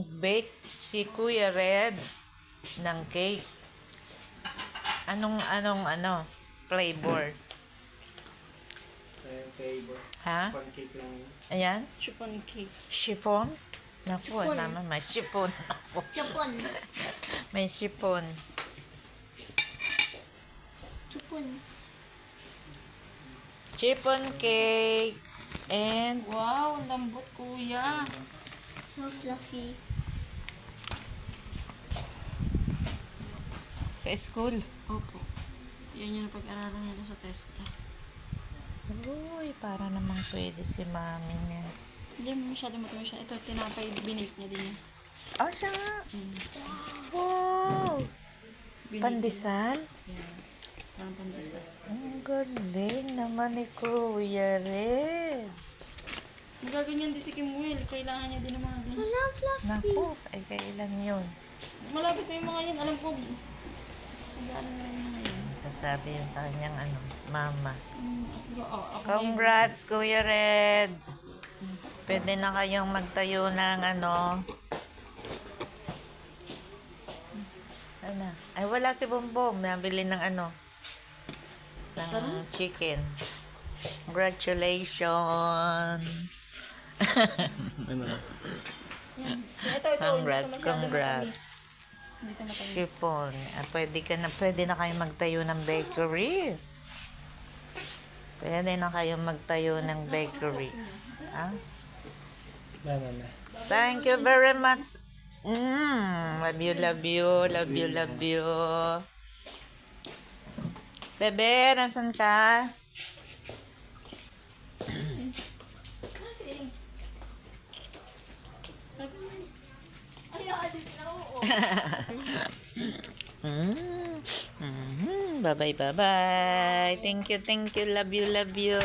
Nag-bake si Kuya Red ng cake. Anong flavor? Flavor. Ha? Pancake lang yun. Ayan? Chiffon cake. Chiffon? Naku, Chiffon. naman may chiffon ako. Chiffon. May chiffon. Chiffon. Chiffon cake. And Wow, ang lambot kuya. So fluffy. sa school. Opo. Yan yung pag-aralan nila sa test. Uy, para namang pwede si mami niya. Hindi masyado matamis siya. Ito, tinapay, binake niya din yan. Oh, siya nga. Wow! Binake Pandesal? niya. Yan. Parang pandesal. Ang galing naman ni Kuya Red. Magaganyan din si Kim Will. Kailangan niya din ng mga ganyan. Wala fluffy. Naku, ay kailan yun? Malapit na yung mga yan. Alam ko. Mag-ano na yung mga yan. Sasabi yun sa kanyang mama. Ako Congrats, Kuya Red! Pwede na kayong magtayo ng Ay, wala si Bombom. Nabili ng ng chicken. Congratulations! Ano? Ito. Congrats, congrats. Dito matamis. Chiffon. Pwede na kayo magtayo ng bakery. Pwede na kayo magtayo ng bakery. Ah? Na. Thank you very much. Love you, love you, love you, love you. Bebe, nasan ka? Bye-bye, bye-bye. Thank you, love you, love you.